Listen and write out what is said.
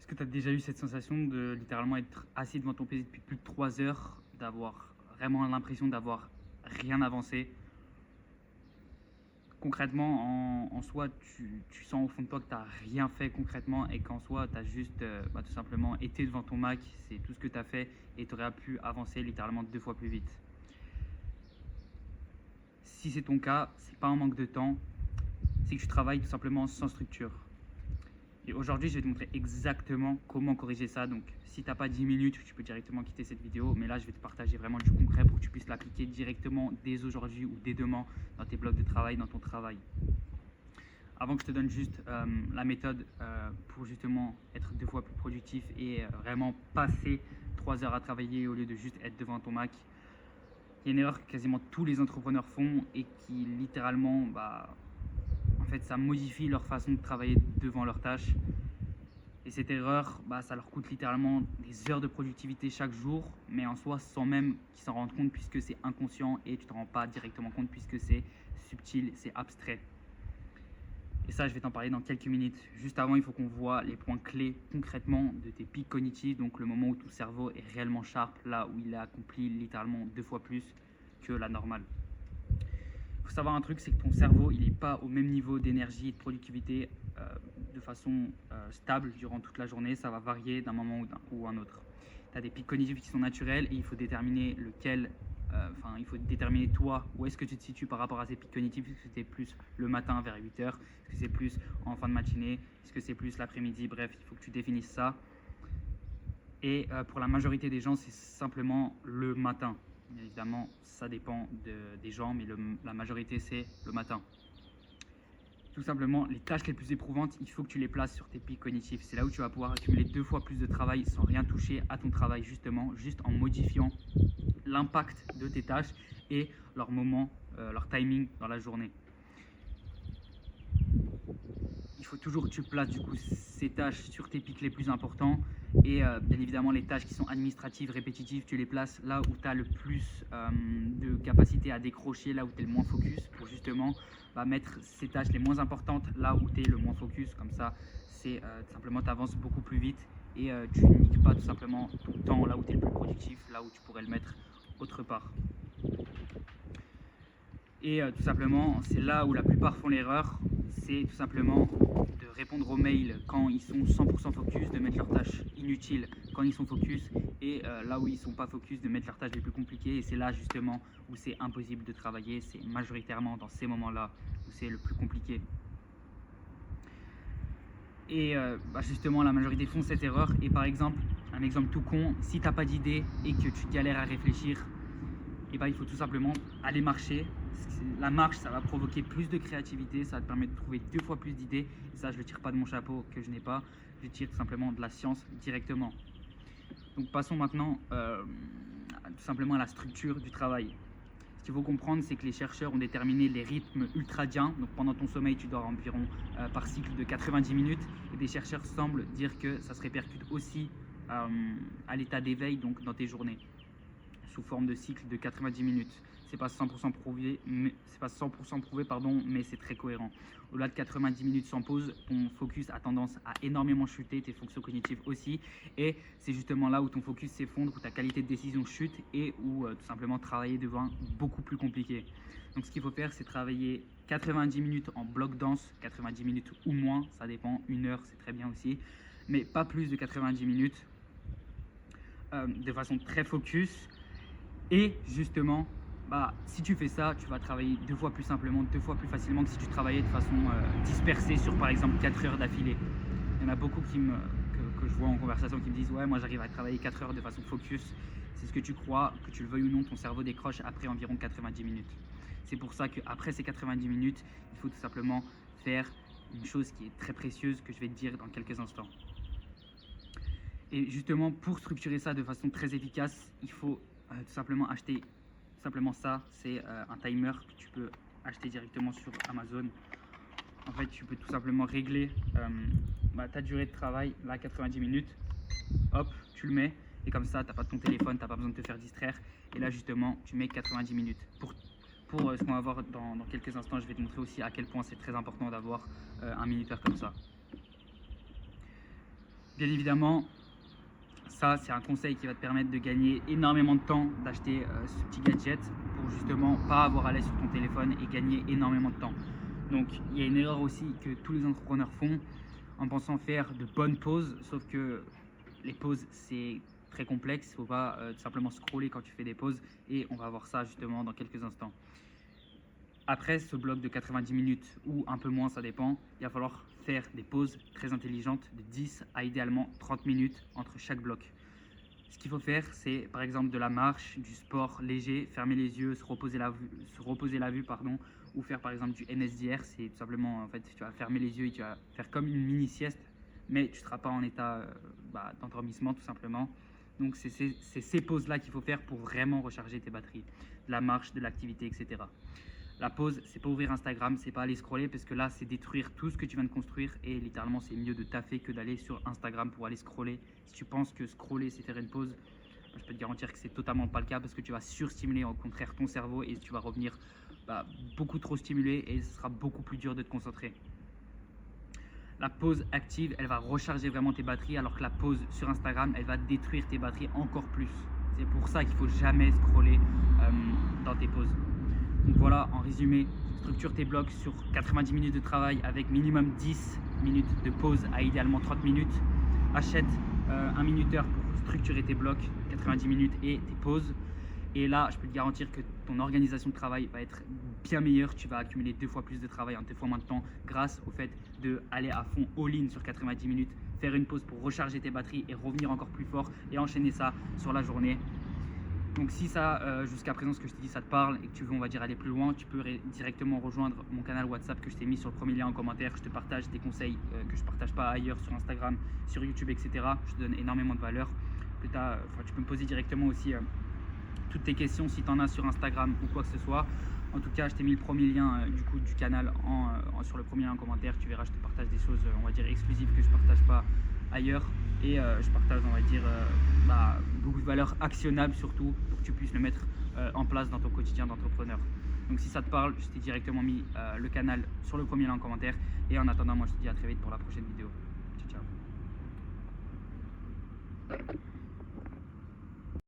que tu as déjà eu cette sensation de littéralement être assis devant ton PC depuis plus de 3 heures, d'avoir vraiment l'impression d'avoir rien avancé? Concrètement, en soi, tu sens au fond de toi que tu n'as rien fait concrètement et qu'en soi, tu as juste tout simplement été devant ton Mac, c'est tout ce que tu as fait et tu aurais pu avancer littéralement 2 fois plus vite. Si c'est ton cas, c'est pas un manque de temps, c'est que tu travailles tout simplement sans structure. Et aujourd'hui, je vais te montrer exactement comment corriger ça. Donc, si tu n'as pas 10 minutes, tu peux directement quitter cette vidéo. Mais là, je vais te partager vraiment du concret pour que tu puisses l'appliquer directement dès aujourd'hui ou dès demain dans tes blocs de travail, dans ton travail. Avant que je te donne juste la méthode pour justement être 2 fois plus productif et vraiment passer 3 heures à travailler au lieu de juste être devant ton Mac, il y a une erreur que quasiment tous les entrepreneurs font et qui littéralement, en fait, ça modifie leur façon de travailler devant leurs tâches. Et cette erreur, ça leur coûte littéralement des heures de productivité chaque jour, mais en soi sans même qu'ils s'en rendent compte puisque c'est inconscient et tu ne te rends pas directement compte puisque c'est subtil, c'est abstrait. Et ça, je vais t'en parler dans quelques minutes. Juste avant, il faut qu'on voit les points clés concrètement de tes pics cognitifs, donc le moment où ton cerveau est réellement sharp, là où il a accompli littéralement 2 fois plus que la normale. Il faut savoir un truc, c'est que ton cerveau, il n'est pas au même niveau d'énergie et de productivité de façon stable durant toute la journée. Ça va varier d'un moment ou un autre. Tu as des pics cognitifs qui sont naturels et il faut déterminer lequel, il faut déterminer toi où est-ce que tu te situes par rapport à ces pics cognitifs. Est-ce que c'est plus le matin vers 8 heures? Est-ce que c'est plus en fin de matinée? Est-ce que c'est plus l'après-midi? Bref, il faut que tu définisses ça. Et pour la majorité des gens, c'est simplement le matin. Bien évidemment, ça dépend des gens, mais la majorité, c'est le matin. Tout simplement, les tâches les plus éprouvantes, il faut que tu les places sur tes pics cognitifs. C'est là où tu vas pouvoir accumuler 2 fois plus de travail sans rien toucher à ton travail, justement, juste en modifiant l'impact de tes tâches et leur moment, leur timing dans la journée. Il faut toujours que tu places du coup ces tâches sur tes pics les plus importants et bien évidemment les tâches qui sont administratives, répétitives, tu les places là où tu as le plus de capacité à décrocher, là où tu es le moins focus pour justement mettre ces tâches les moins importantes là où tu es le moins focus. Comme ça, c'est tout simplement tu avances beaucoup plus vite et tu niques pas tout simplement ton temps là où tu es le plus productif, là où tu pourrais le mettre autre part. Et tout simplement, c'est là où la plupart font l'erreur, c'est tout simplement de répondre aux mails quand ils sont 100% focus, de mettre leurs tâches inutiles quand ils sont focus, et là où ils ne sont pas focus, de mettre leurs tâches les plus compliquées. Et c'est là justement où c'est impossible de travailler, c'est majoritairement dans ces moments-là où c'est le plus compliqué. Et justement, la majorité font cette erreur. Et par exemple, un exemple tout con, si tu n'as pas d'idée et que tu galères à réfléchir, et il faut tout simplement aller marcher. La marche, ça va provoquer plus de créativité, ça va te permettre de trouver 2 fois plus d'idées. Et ça, je ne le tire pas de mon chapeau que je n'ai pas, je tire tout simplement de la science directement. Donc passons maintenant tout simplement à la structure du travail. Ce qu'il faut comprendre, c'est que les chercheurs ont déterminé les rythmes ultradiens. Donc pendant ton sommeil, tu dors environ par cycle de 90 minutes. Et des chercheurs semblent dire que ça se répercute aussi à l'état d'éveil, donc dans tes journées, sous forme de cycle de 90 minutes. C'est pas 100% prouvé, mais c'est très cohérent. Au-delà de 90 minutes sans pause, ton focus a tendance à énormément chuter, tes fonctions cognitives aussi, et c'est justement là où ton focus s'effondre, où ta qualité de décision chute et où tout simplement travailler devient beaucoup plus compliqué. Donc ce qu'il faut faire, c'est travailler 90 minutes en bloc dense, 90 minutes ou moins, ça dépend, 1 heure c'est très bien aussi, mais pas plus de 90 minutes, de façon très focus. Et justement, si tu fais ça, tu vas travailler 2 fois plus simplement, 2 fois plus facilement que si tu travaillais de façon dispersée sur par exemple 4 heures d'affilée. Il y en a beaucoup que je vois en conversation qui me disent « Ouais, moi j'arrive à travailler 4 heures de façon focus ». C'est ce que tu crois, que tu le veuilles ou non, ton cerveau décroche après environ 90 minutes. C'est pour ça qu'après ces 90 minutes, il faut tout simplement faire une chose qui est très précieuse que je vais te dire dans quelques instants. Et justement, pour structurer ça de façon très efficace, il faut tout simplement acheter ça, c'est un timer que tu peux acheter directement sur Amazon. En fait, tu peux tout simplement régler ta durée de travail, là 90 minutes, hop, tu le mets, et comme ça, tu n'as pas ton téléphone, tu n'as pas besoin de te faire distraire, et là justement, tu mets 90 minutes. Pour ce qu'on va voir dans quelques instants, je vais te montrer aussi à quel point c'est très important d'avoir un minuteur comme ça. Bien évidemment, ça c'est un conseil qui va te permettre de gagner énormément de temps, d'acheter ce petit gadget pour justement pas avoir à l'aise sur ton téléphone et gagner énormément de temps. Donc il y a une erreur aussi que tous les entrepreneurs font en pensant faire de bonnes pauses, sauf que les pauses c'est très complexe, il ne faut pas tout simplement scroller quand tu fais des pauses, et on va voir ça justement dans quelques instants. Après ce bloc de 90 minutes ou un peu moins, ça dépend, il va falloir faire des pauses très intelligentes de 10 à idéalement 30 minutes entre chaque bloc. Ce qu'il faut faire, c'est par exemple de la marche, du sport léger, fermer les yeux, se reposer la vue, ou faire par exemple du NSDR. C'est tout simplement, en fait, tu vas fermer les yeux et tu vas faire comme une mini sieste, mais tu ne seras pas en état d'endormissement tout simplement. Donc c'est ces pauses-là qu'il faut faire pour vraiment recharger tes batteries, de la marche, de l'activité, etc. La pause, c'est pas ouvrir Instagram, c'est pas aller scroller, parce que là, c'est détruire tout ce que tu viens de construire, et littéralement, c'est mieux de taffer que d'aller sur Instagram pour aller scroller. Si tu penses que scroller, c'est faire une pause, je peux te garantir que c'est totalement pas le cas, parce que tu vas surstimuler au contraire ton cerveau et tu vas revenir beaucoup trop stimulé, et ce sera beaucoup plus dur de te concentrer. La pause active, elle va recharger vraiment tes batteries, alors que la pause sur Instagram, elle va détruire tes batteries encore plus. C'est pour ça qu'il faut jamais scroller dans tes pauses. Donc voilà, en résumé, structure tes blocs sur 90 minutes de travail avec minimum 10 minutes de pause à idéalement 30 minutes. Achète un minuteur pour structurer tes blocs, 90 minutes et tes pauses. Et là, je peux te garantir que ton organisation de travail va être bien meilleure. Tu vas accumuler 2 fois plus de travail en 2 fois moins de temps grâce au fait d'aller à fond all-in sur 90 minutes, faire une pause pour recharger tes batteries et revenir encore plus fort et enchaîner ça sur la journée. Donc si ça, jusqu'à présent, ce que je te dis, ça te parle et que tu veux, on va dire, aller plus loin, tu peux directement rejoindre mon canal WhatsApp que je t'ai mis sur le premier lien en commentaire. Je te partage des conseils que je ne partage pas ailleurs sur Instagram, sur YouTube, etc. Je te donne énormément de valeur. Tu peux me poser directement aussi toutes tes questions si tu en as sur Instagram ou quoi que ce soit. En tout cas, je t'ai mis le premier lien du canal sur le premier lien en commentaire. Tu verras, je te partage des choses, on va dire, exclusives que je ne partage pas ailleurs. Et je partage, on va dire, beaucoup de valeurs actionnables surtout, pour que tu puisses le mettre en place dans ton quotidien d'entrepreneur. Donc si ça te parle, je t'ai directement mis le canal sur le premier lien en commentaire. Et en attendant, moi je te dis à très vite pour la prochaine vidéo. Ciao, ciao.